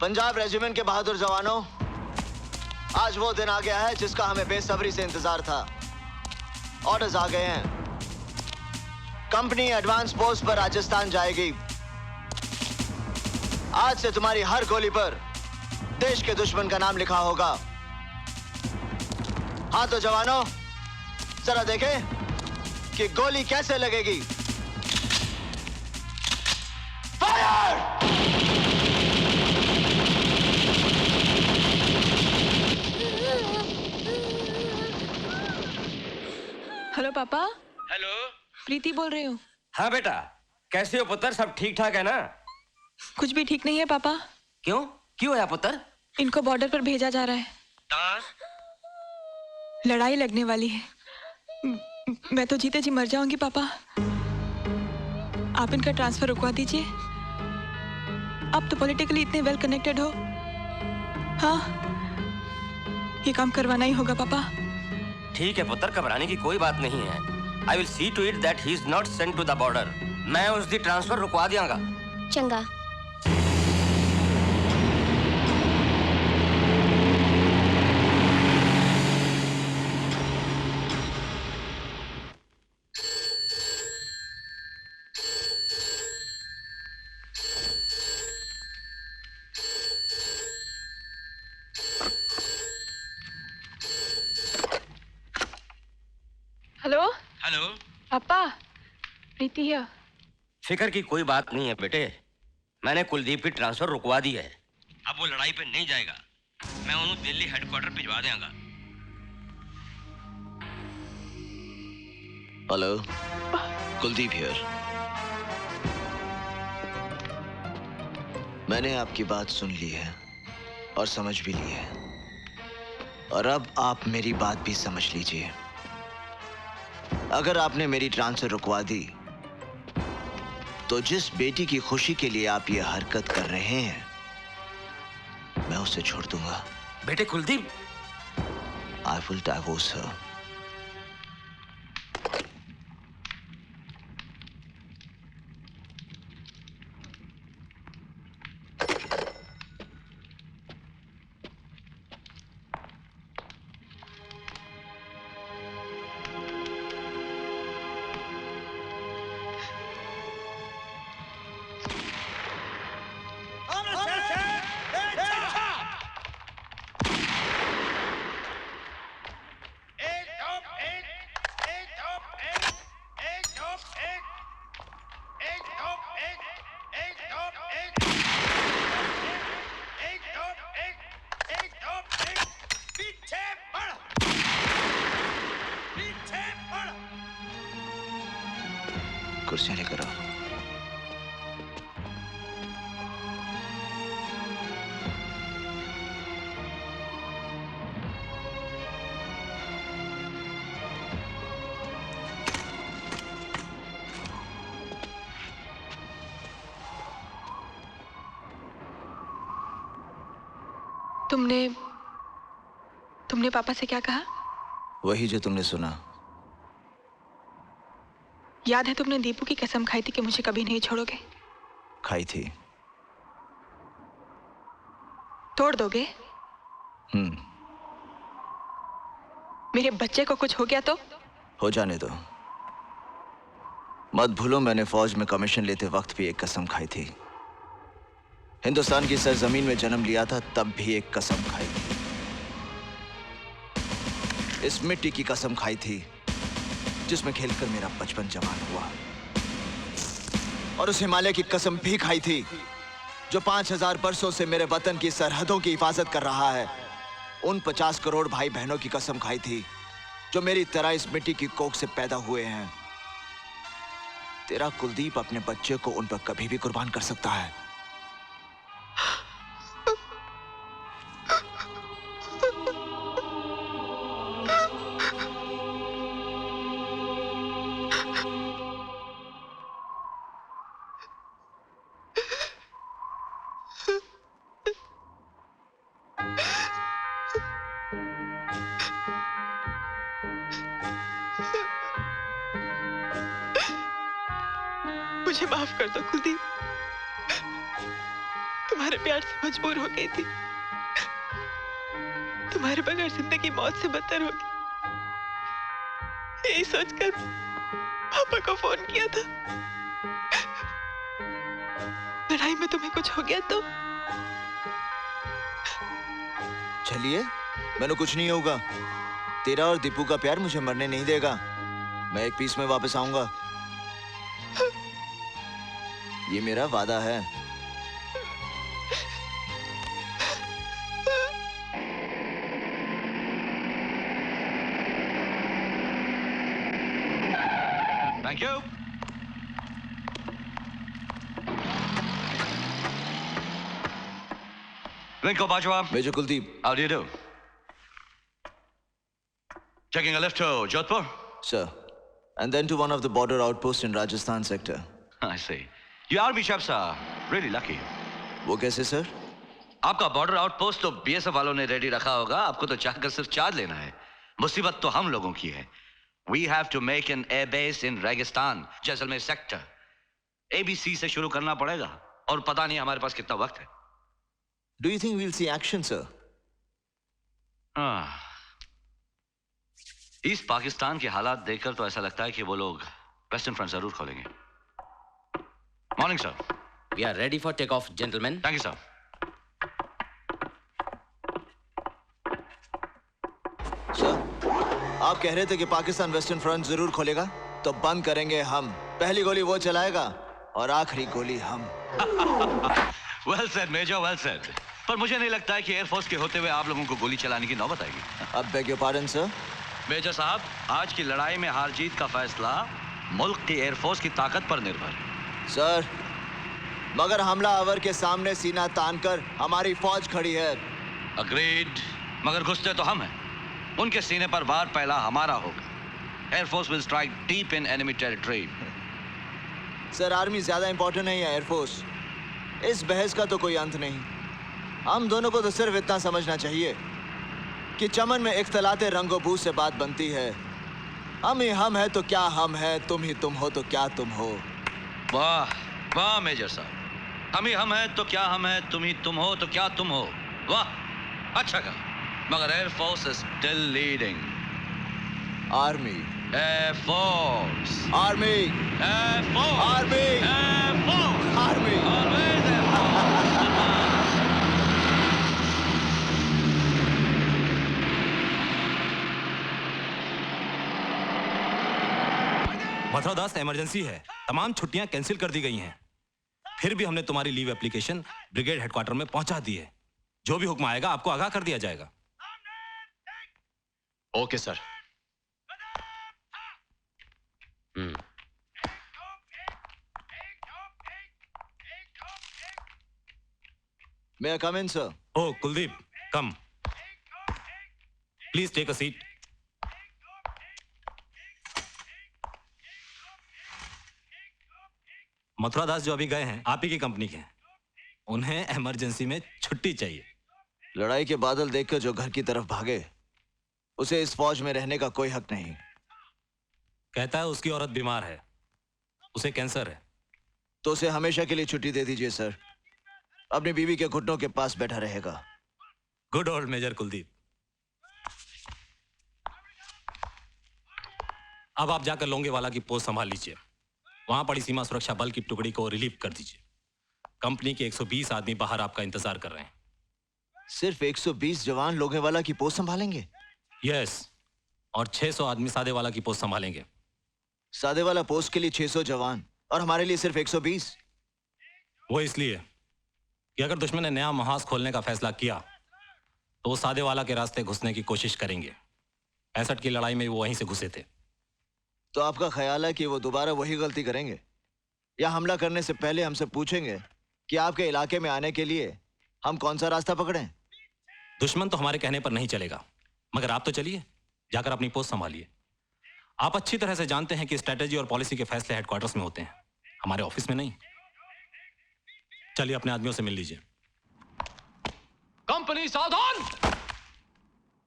Punjab regiment के बहादुर जवानों, आज वो दिन आ गया है जिसका हमें बेसब्री से इंतजार था। ऑर्डर्स आ गए हैं। कंपनी एडवांस पोस्ट पर राजस्थान जाएगी। आज से तुम्हारी हर गोली पर देश के दुश्मन का नाम लिखा होगा। हाँ तो जवानों, जरा देखें कि गोली कैसे लगेगी। फायर! हेलो पापा। हेलो, प्रीति बोल रही हूँ। हाँ बेटा, कैसे हो पुत्र? सब ठीक ठाक है ना? कुछ भी ठीक नहीं है पापा। क्यों? क्यों है पुत्र? इनको बॉर्डर पर भेजा जा रहा है। लड़ाई लगने वाली है। मैं तो जीते जी मर जाऊंगी पापा। आप इनका ट्रांसफर रुकवा दीजिए। आप तो पॉलिटिकली इतने वेल कनेक्टेड हो। हाँ, ये काम करवाना ही होगा पापा। ठीक है पुत्र, घबराने की कोई बात नहीं है। I will see to it that he is not sent to the border. मैं उसकी ट्रांसफर रुकवा दियांगा। चंगा। हेलो हेलो पापा, प्रीति है। फिक्र की कोई बात नहीं है बेटे, मैंने कुलदीप की ट्रांसफर रुकवा दी है। अब वो लड़ाई पे नहीं जाएगा। मैं उन्हें दिल्ली हेडक्वार्टर भिजवा देंगा। Hello, Kuldeep here. मैंने आपकी बात सुन ली है और समझ भी ली है, और अब आप मेरी बात भी समझ लीजिए। अगर आपने मेरी ट्रांसफर रुकवा दी तो जिस बेटी की खुशी के लिए आप ये हरकत कर रहे हैं, मैं उसे छोड़ दूंगा। बेटे Kuldeep, I will divorce her. कुर्सियां लेकर आओ। तुमने पापा से क्या कहा? वही जो तुमने सुना। याद है तुमने दीपू की कसम खाई थी कि मुझे कभी नहीं छोड़ोगे? खाई थी। तोड़ दोगे? मेरे बच्चे को कुछ हो गया तो? हो जाने दो। मत भूलो, मैंने फौज में कमीशन लेते वक्त भी एक कसम खाई थी। हिंदुस्तान की सरजमीन में जन्म लिया था, तब भी एक कसम खाई थी। इस मिट्टी की कसम खाई थी जिसमें खेलकर मेरा बचपन जवान हुआ, और उस हिमालय की कसम भी खाई थी जो 5000 बरसों से मेरे वतन की सरहदों की हिफाजत कर रहा है। उन 50 करोड़ भाई बहनों की कसम खाई थी जो मेरी तरह इस मिट्टी की कोख से पैदा हुए हैं। तेरा कुलदीप अपने बच्चे को उन पर कभी भी कुर्बान कर सकता है। मुझे माफ कर दो कुलदीप। तुम्हारे प्यार से मजबूर हो गई थी। तुम्हारे बगैर जिंदगी मौत से बदतर होगी, यही सोचकर पापा को फोन किया था। लड़ाई में तुम्हें कुछ हो गया तो? चलिए, मैंने कुछ नहीं होगा। तेरा और दीपू का प्यार मुझे मरने नहीं देगा। मैं एक पीस में वापस आऊंगा, ये मेरा वादा है। Thank you. Linko Bajwa. Major Kuldeep. How do you do? Checking a lift to Jodhpur? Sir, and then to one of the border outposts in Rajasthan sector. I see. You army chaps are really lucky. वो कैसे sir? आपका border outpost तो BSF वालों ने ready रखा होगा, आपको तो चाहकर सिर्फ चार्ज लेना है। मुसीबत तो हम लोगों की है। We have to make an air base in रेगिस्तान, जैसलमेर सेक्टर। ABC से शुरू करना पड़ेगा और पता नहीं हमारे पास कितना वक्त है। Do you think we'll see action, sir? East Pakistan के हालात देखकर तो ऐसा लगता है कि वो लोग वेस्टर्न फ्रंट जरूर खोलेंगे। Morning sir. We are ready for takeoff, gentlemen. Thank you sir. Sir, आप कह रहे थे कि पाकिस्तान वेस्टर्न फ्रंट जरूर खोलेगा, तो बंद करेंगे हम। पहली गोली वो चलाएगा और आखिरी गोली हम। Well said major, well said. पर मुझे नहीं लगता है कि एयरफोर्स के होते हुए आप लोगों को गोली चलाने की नौबत आएगी। अब beg your pardon sir. Major साहब, आज की लड़ाई में हार जीत का फैसला मुल्क की एयरफोर्स की ताकत पर निर्भर है। सर, मगर हमला आवर के सामने सीना तानकर हमारी फौज खड़ी है। अग्रीड, मगर घुसते तो हम हैं। उनके सीने पर वार पहला हमारा होगा। Air force will strike deep in enemy territory. Sir, army ज्यादा इंपॉर्टेंट है या एयरफोर्स? इस बहस का तो कोई अंत नहीं। हम दोनों को तो सिर्फ इतना समझना चाहिए कि चमन में इख्तलाते रंगो बू से बात बनती है। हम ही हम है तो क्या हम है, तुम ही तुम हो तो क्या तुम हो। वाह वाह मेजर साहब, हम ही हम है तो क्या हम है, तुम ही तुम हो तो क्या तुम हो। वाह, अच्छा कहा। मगर air force is still leading. Army, air force, army, air force, army, air force, army. Always air force. Mathura Das, emergency है। तमाम छुट्टियां कैंसिल कर दी गई हैं। फिर भी हमने तुम्हारी लीव एप्लीकेशन ब्रिगेड हेडक्वार्टर में पहुंचा दी है। जो भी हुक्म आएगा आपको आगाह कर दिया जाएगा। Okay sir. May I come in, sir? Oh Kuldeep, come. Please take a seat. Mathura Das जो अभी गए हैं आप ही की कंपनी के हैं। उन्हें इमरजेंसी में छुट्टी चाहिए। लड़ाई के बादल देखकर जो घर की तरफ भागे, उसे इस फौज में रहने का कोई हक नहीं। कहता है उसकी औरत बीमार है, उसे कैंसर है। तो उसे हमेशा के लिए छुट्टी दे दीजिए सर। अपनी बीवी के घुटनों के पास बैठा रहेगा। Good old major Kuldeep. अब आप जाकर लोंगेवाला की पोस्ट संभाल लीजिए। वहां पड़ी सीमा सुरक्षा बल की टुकड़ी को रिलीव कर दीजिए। कंपनी के 120 आदमी बाहर आपका इंतजार कर रहे हैं। सिर्फ 120 जवान लोंगेवाला की पोस्ट संभालेंगे? यस, और 600 आदमी सादेवाला की पोस्ट संभालेंगे। सादेवाला पोस्ट के लिए 600 जवान और हमारे लिए सिर्फ 120? वो इसलिए कि अगर दुश्मन ने नया महाज खोलने का फैसला किया तो वो सादेवाला के रास्ते घुसने की कोशिश करेंगे। 65 की लड़ाई में वो वहीं से घुसे थे। तो आपका ख्याल है कि वो दोबारा वही गलती करेंगे, या हमला करने से पहले हमसे पूछेंगे कि आपके इलाके में आने के लिए हम कौन सा रास्ता पकड़ें? दुश्मन तो हमारे कहने पर नहीं चलेगा, मगर आप तो चलिए, जाकर अपनी पोस्ट संभालिए। आप अच्छी तरह से जानते हैं कि स्ट्रेटेजी और पॉलिसी के फैसले हेडक्वार्टर्स में होते हैं, हमारे ऑफिस में नहीं। चलिए अपने आदमियों से मिल लीजिए। कंपनी सावधान!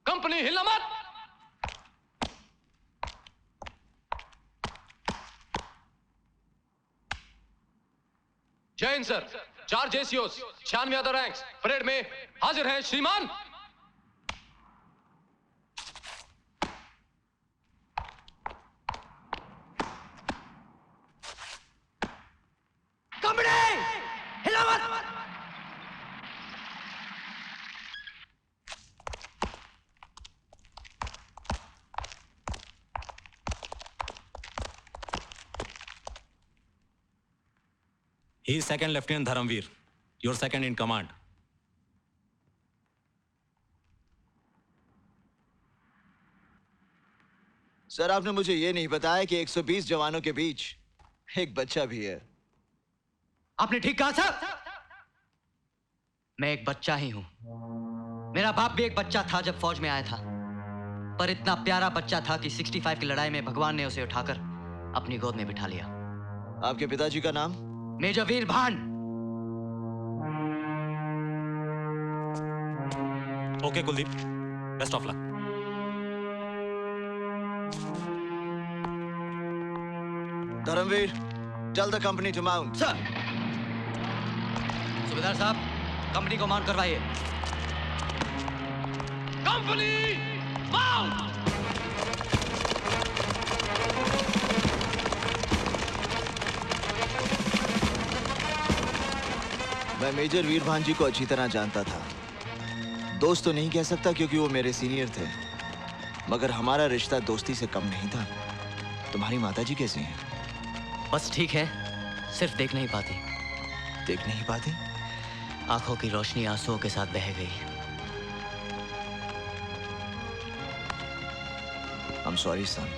कंपनी हिलना मत! जय Hind sir. 4 जेसीओस 96 other ranks parade में हाजिर हैं श्रीमान। He is second Lieutenant Dharamveer. Your second in command. Sir, आपने मुझे ये नहीं बताया कि 120 जवानों के बीच एक बच्चा भी है। आपने ठीक कहा सर। मैं एक बच्चा ही हूं। मेरा बाप भी एक बच्चा था जब फौज में आया था, पर इतना प्यारा बच्चा था कि 65 की लड़ाई में भगवान ने उसे उठाकर अपनी गोद में बिठा लिया। आपके पिताजी का नाम? मेजर वीर भान। Okay, Kuldeep. Best of luck. Dharamveer, tell the company to mount. Sir. Subedar साहब, कंपनी को माउंट करवाइए। Company mount. मैं मेजर वीर भान जी को अच्छी तरह जानता था। दोस्त तो नहीं कह सकता क्योंकि वो मेरे सीनियर थे, मगर हमारा रिश्ता दोस्ती से कम नहीं था। तुम्हारी माताजी कैसी हैं? बस ठीक है, सिर्फ देख नहीं पाती। देख नहीं पाती? आंखों की रोशनी आंसुओं के साथ बह गई। I'm sorry, son.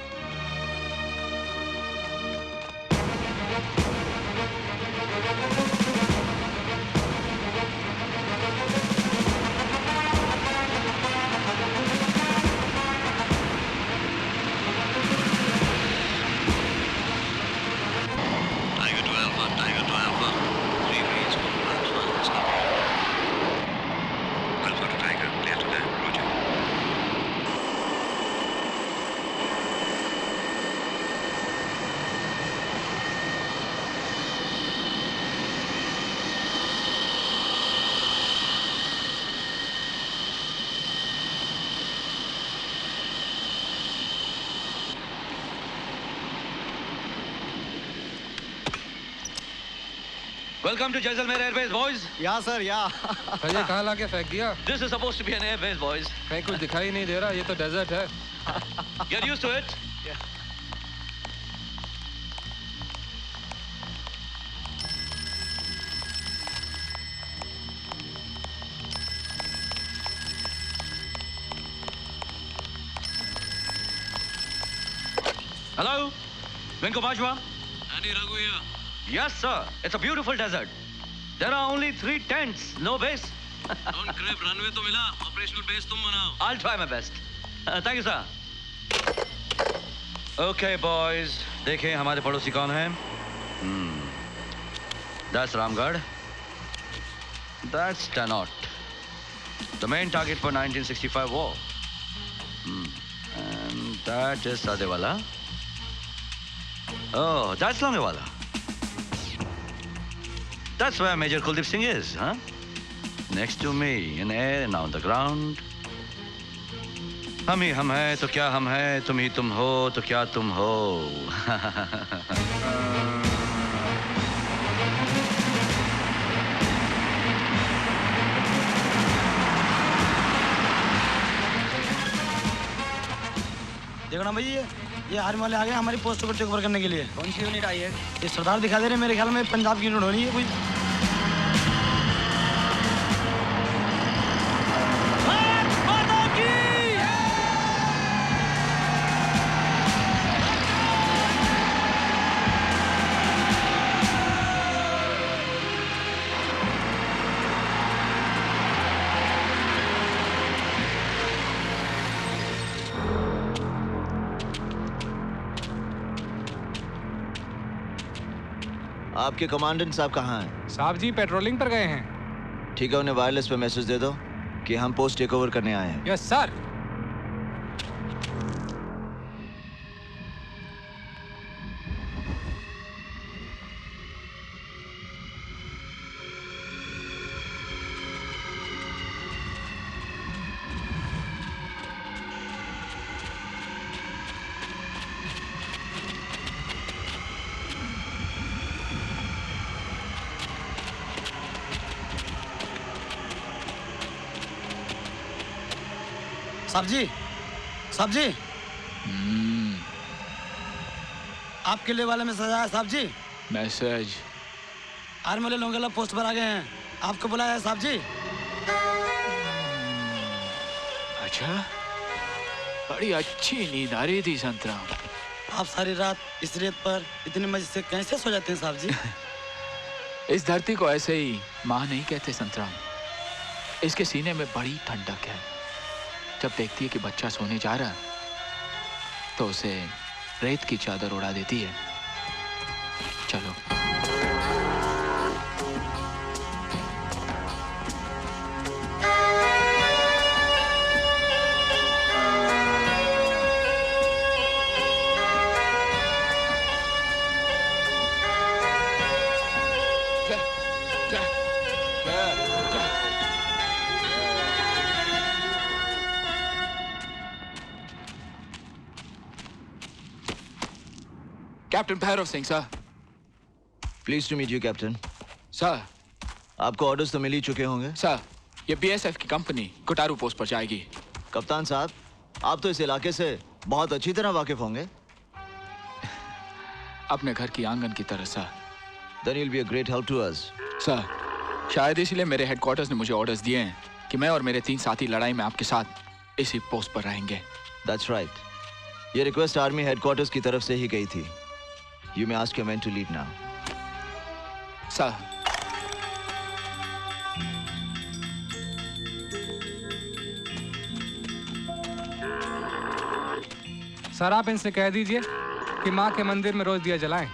Welcome to Jaisalmer Air Base, boys. या सर, या। सर ये कहाँ लाके फेंक दिया? This is supposed to be an air base, boys. कहीं कुछ दिखाई नहीं दे रहा, ये तो डेजर्ट है। Get used to it. Hello, Vinko Bajwa. Andy Raghu here. Yes, sir. It's a beautiful desert. There are only 3 tents, no base. Don't crap, runway तो मिला, operational base तुम बनाओ. I'll try my best. Thank you, sir. Okay, boys. देखें हमारे पड़ोसी कौन हैं? That's Ramgarh. That's Tanot. The main target for 1965 war. And that is Sadewala. Oh, that's Longewala. That's where Major Kuldeep Singh is, huh? Next to me, in air and on the ground. हम ही हम हैं तो क्या हम हैं, तुम ही तुम हो तो क्या तुम हो. देखो ना भाई, ये आर्मी वाले आ गए हमारी पोस्ट को चेक ओवर करने के लिए। कौन सी यूनिट आई है? ये सरदार दिखा दे रहे, मेरे ख्याल में पंजाब की यूनिट होनी है कोई। आपके कमांडेंट साहब कहाँ हैं? साहब जी पेट्रोलिंग पर गए हैं। ठीक है, उन्हें वायरलेस पे मैसेज दे दो कि हम पोस्ट टेक ओवर करने आए हैं। Yes sir. साहब जी, साहब जी, आपके लिए वाले मैसेज आया साहब जी। मैसेज? आर्मी वाले लोंगेला पोस्ट पर आ गए हैं, आपको बुलाया है साहब जी। अच्छा, बड़ी अच्छी नींद आ रही थी संतराम। आप सारी रात इस रेत पर इतनी मजे से कैसे सो जाते हैं साहब जी? इस धरती को ऐसे ही माँ नहीं कहते संतराम। इसके सीने में बड़ी ठंडक है। जब देखती है कि बच्चा सोने जा रहा तो उसे रेत की चादर उड़ा देती है। चलो। Captain Bhairav Singh sir. Please to meet you captain. Sir, आपको ऑर्डर्स तो मिल ही चुके होंगे। सर, ये बीएसएफ की कंपनी कोटारू पोस्ट पर जाएगी। कप्तान साहब, आप तो इस इलाके से बहुत अच्छी तरह वाकिफ होंगे। अपने घर की आंगन की तरह sir. Then you'll be a great help to us. Sir, शायद इसलिए मेरे हेडक्वार्टर्स ने मुझे ऑर्डर्स दिए हैं कि मैं और मेरे 3 साथी लड़ाई में आपके साथ इसी पोस्ट पर रहेंगे। That's right. ये रिक्वेस्ट आर्मी हेडक्वार्टर्स की तरफ से ही गई थी। You may ask your men to lead now. Sir. Sir, आप इनसे कह दीजिए कि माँ के मंदिर में रोज दिया जलाएं।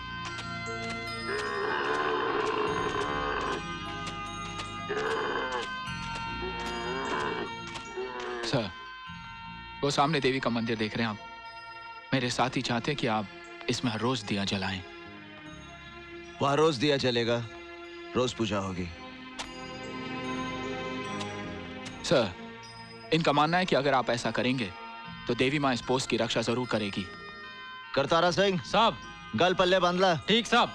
सर, वो सामने देवी का मंदिर देख रहे हैं आप। मेरे साथी चाहते हैं कि आप इसमें हर रोज दिया जलाएं। वहां रोज दिया जलेगा, रोज पूजा होगी। सर, इनका मानना है कि अगर आप ऐसा करेंगे तो देवी माँ इस पोस्ट की रक्षा जरूर करेगी। करतारा सिंह साहब। गल पल्ले बांधला। ठीक साहब।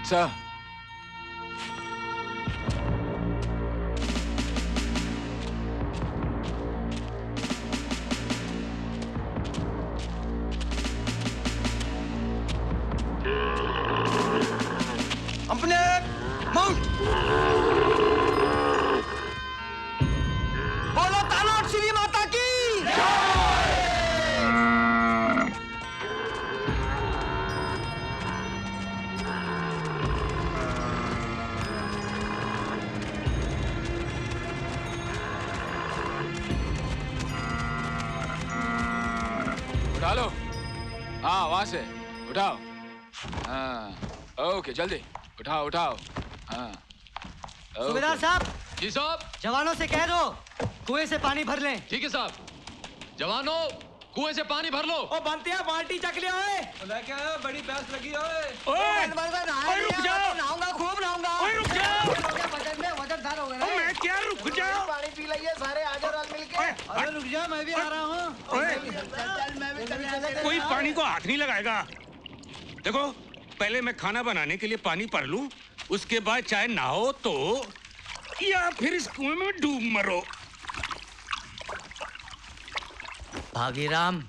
सर। अपने माउंट बोलो तानाट श्री माता की। उठा लो। हाँ, वहां से उठाओ। हाँ, ओके, जल्दी उठाओ उठाओ। हाँ, सूबेदार साहब। जी साहब। जवानों से कह दो कुएं से पानी भर लें। ठीक है साहब। जवानों, कुएं से पानी भर लो। ओ बंतिया, बाल्टी चक लिया है। लेके आया, बड़ी प्यास लगी है। ओए रुक जाओ। नहाऊंगा, खूब नहाऊंगा। ओए रुक जाओ। वजनदार हो गए। ओ मैं क्या रुक जाओ। पानी पी लिये सारे आजो रात मिलके। अरे रुक जा, मैं भी आ रहा हूँ। कोई पानी को हाथ नहीं लगाएगा। देखो, पहले मैं खाना बनाने के लिए पानी भर लूं, उसके बाद चाहे नहाओ तो या फिर इस कुएं में डूब मरो। भागीराम,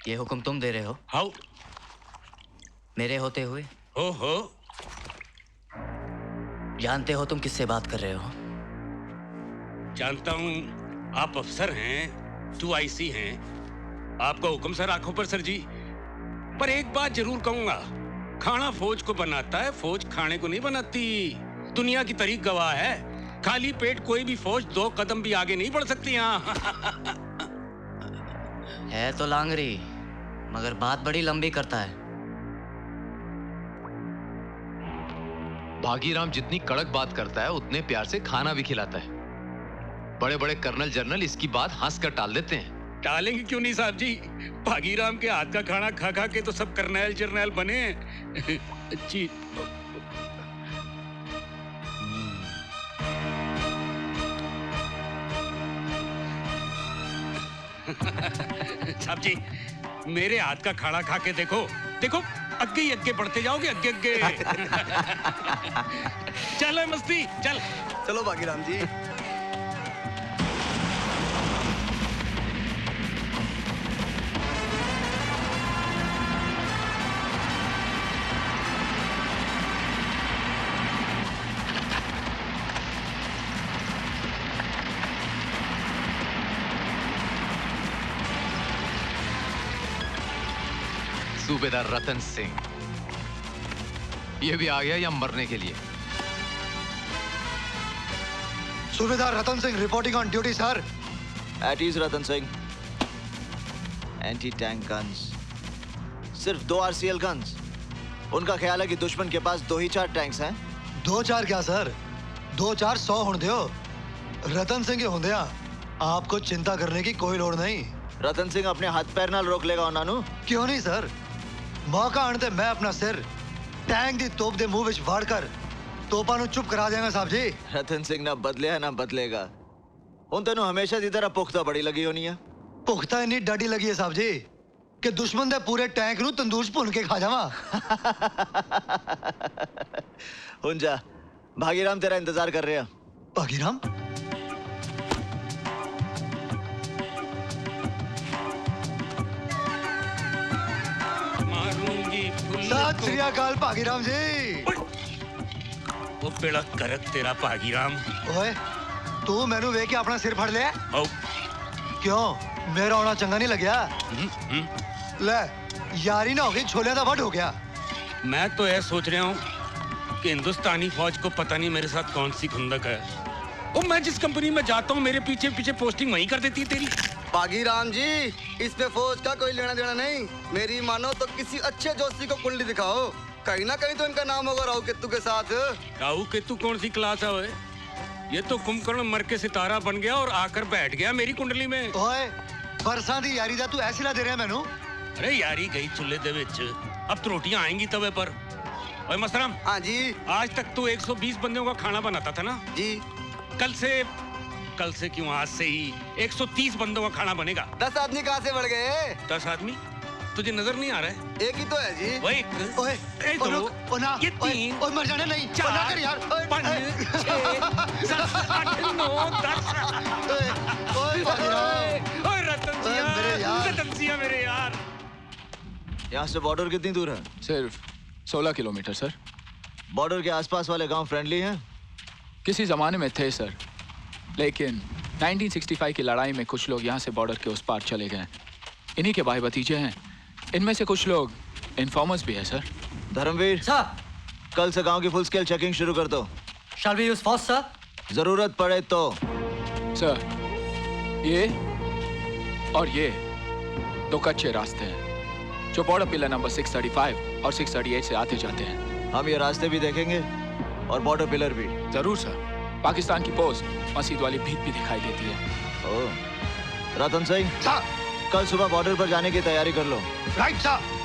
ये हुक्म तुम दे रहे हो? हाउ? मेरे होते हुए? हो। जानते हो तुम किससे बात कर रहे हो? जानता हूं, आप अफसर हैं, 2IC हैं। आपका हुक्म सर आंखों पर सर जी। पर एक बात जरूर कहूंगा, खाना फौज को बनाता है, फौज खाने को नहीं बनाती। दुनिया की तारीख गवाह है, खाली पेट कोई भी फौज 2 कदम भी आगे नहीं बढ़ सकती। यहाँ है तो लांगरी, मगर बात बड़ी लंबी करता है। भागीराम जितनी कड़क बात करता है उतने प्यार से खाना भी खिलाता है। बड़े बड़े कर्नल जनरल इसकी बात हंस कर टाल देते हैं। टालेंगे क्यों नहीं साहब जी? भागीराम के हाथ का खाना खा खा के तो सब करनैल जर्नैल बने हैं। जी। साहब जी, मेरे हाथ का खाना खा के देखो, देखो अग्गे ही अग्गे बढ़ते जाओगे, अग्गे अग्गे। चल मस्ती, चल। चलो भागीराम जी। सूबेदार रतन सिंह, ये भी आ गया या मरने के लिए? Subedar Ratan Singh reporting on duty sir. At ease Ratan Singh. Anti tank guns, सिर्फ 2 RCL गन्स। उनका ख्याल है कि दुश्मन के पास 2 ही 4 टैंक्स हैं। 2-4 क्या सर, 2-4 100 होने दो। रतन सिंह के होंदे आपको चिंता करने की कोई लोड़ नहीं। रतन सिंह अपने हाथ पैर नाल रोक लेगा उन्होंने। क्यों नहीं सर, मौका आने ते मैं अपना सिर टैंक दी तोप दे मुंह विच वाड़ कर तोपा नु चुप करा देगा साहब जी। रतन सिंह ना बदले है ना बदलेगा। उन तेनों हमेशा की तरह पुख्ता बड़ी लगी होनी है। पुख्ता इन्नी डाडी लगी है साहब जी कि दुश्मन दे पूरे टैंक नु तंदूर च भुन के खा जावा। हुन जा, भागीराम तेरा इंतजार कर रहे हैं। भागीराम? मारूंगी सत श्री अकाल भागीराम जी। वो बेड़ा करक तेरा भागीराम। ओए तू मैनू वेख के अपना सिर फड़ लिया? आओ। क्यों मेरा होना चंगा नहीं लग्या? ले यारी ना हो गई, छोले का वट हो गया। मैं तो यह सोच रहा हूँ कि हिंदुस्तानी फौज को पता नहीं मेरे साथ कौन सी खुंदक है। ओ, मैं जिस कंपनी में जाता हूँ मेरे पीछे पीछे पोस्टिंग वहीं कर देती है तेरी। भागीराम जी, इस पे फौज का कोई लेना देना नहीं। मेरी मानो तो किसी अच्छे जोशी को कुंडली दिखाओ, कहीं ना कहीं तो इनका नाम होगा राहु केतु के साथ। राहु केतु कौन सी क्लास है ओए? ये तो कुंभकर्ण मर के सितारा बन गया और आकर बैठ गया मेरी कुंडली में। ओए बरसां दी यारी दा तू ऐसी ला दे रहा मैनू? अरे यारी गई चुल्ले दे विच, अब तो रोटियां आएंगी तवे पर। ओए मस्तराम। हाँ जी। आज तक तो 120 बंदों का खाना बनाता था ना? जी। कल से क्यों आज से ही 130 बंदों का खाना बनेगा। 10 आदमी कहाँ से बढ़ गए? 10 आदमी? तुझे नजर नहीं आ रहा है? एक ही तो है जी। वो एक, ओए, दो, ये 3, ओए मर जाने नहीं, 4, कर यार। 5, 6, 7, 8, 9, 10। ओए भागीराम। ओए रतन सिया मेरे यार। यहाँ से बॉर्डर कितनी दूर है? सिर्फ 16 किलोमीटर सर। बॉर्डर के आसपास वाले गांव फ्रेंडली हैं? किसी जमाने में थे सर, लेकिन 1965 की लड़ाई में कुछ लोग यहाँ से बॉर्डर के उस पार चले गए। इन्हीं के भाई भतीजे हैं। इनमें से कुछ लोग इन्फॉर्मर्स भी है सर। धर्मवीर सर, कल से गांव की फुल स्केल चेकिंग शुरू कर दो। Shall we use force, sir? जरूरत पड़े तो। सर ये और ये 2 कच्चे रास्ते हैं जो बॉर्डर पिलर नंबर 635 और 638 से आते जाते हैं। हम ये रास्ते भी देखेंगे और बॉर्डर पिलर भी। जरूर सर। पाकिस्तान की पोस्ट मस्जिद वाली भीत भी दिखाई देती है। ओह, रतन सिंह कल सुबह बॉर्डर पर जाने की तैयारी कर लो। Right sir.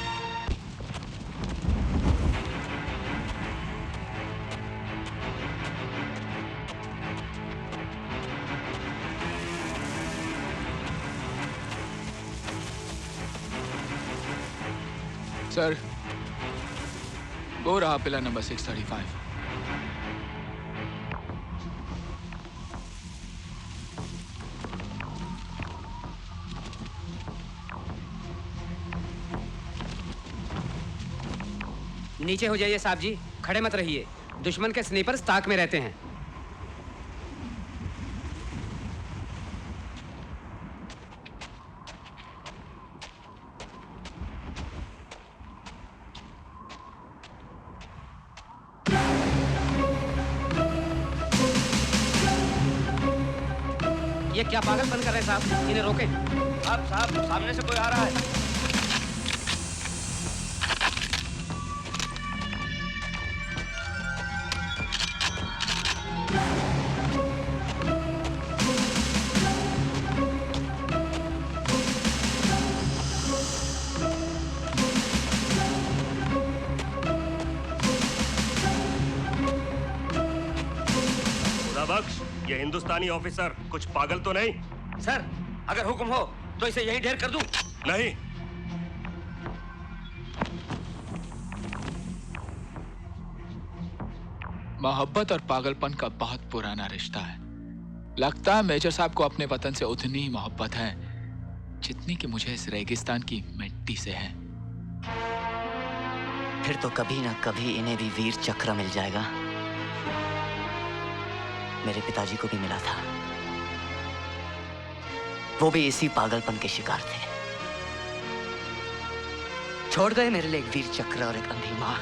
सर वो रहा पिलर नंबर 635। नीचे हो जाइए साहब जी, खड़े मत रहिए। दुश्मन के स्नीपर ताक में रहते हैं। ये क्या पागलपन कर रहे हैं साहब? इन्हें रोकें। साहब सामने से कोई आ रहा है। बख्श, ये हिंदुस्तानी ऑफिसर कुछ पागल तो नहीं? सर अगर हुक्म हो तो इसे यहीं ढेर कर दूं। नहीं। मोहब्बत और पागलपन का बहुत पुराना रिश्ता है। लगता है मेजर साहब को अपने वतन से उतनी ही मोहब्बत है जितनी कि मुझे इस रेगिस्तान की मिट्टी से है। फिर तो कभी ना कभी इन्हें भी वीर चक्र मिल जाएगा। मेरे पिताजी को भी मिला था, वो भी इसी पागलपन के शिकार थे। छोड़ गए मेरे लिए एक वीर चक्र और एक अंधी मां।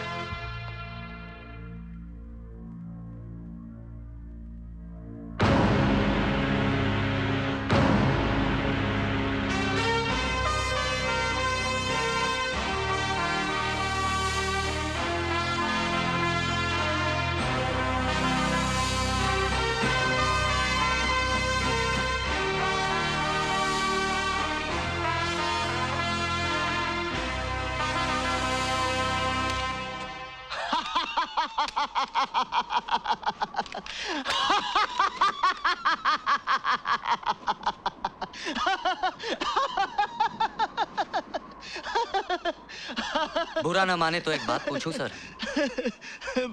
बुरा ना माने तो एक बात पूछूं सर?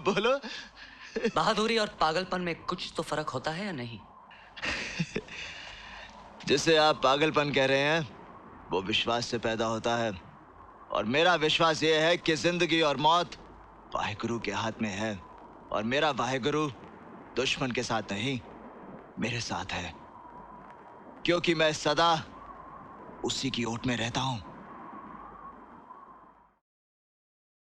बोलो। बहादुरी और पागलपन में कुछ तो फर्क होता है या नहीं? जिसे आप पागलपन कह रहे हैं वो विश्वास से पैदा होता है, और मेरा विश्वास ये है कि जिंदगी और मौत वाहेगुरु के हाथ में है, और मेरा वाहेगुरु दुश्मन के साथ नहीं, मेरे साथ है, क्योंकि मैं सदा उसी की ओट में रहता हूं।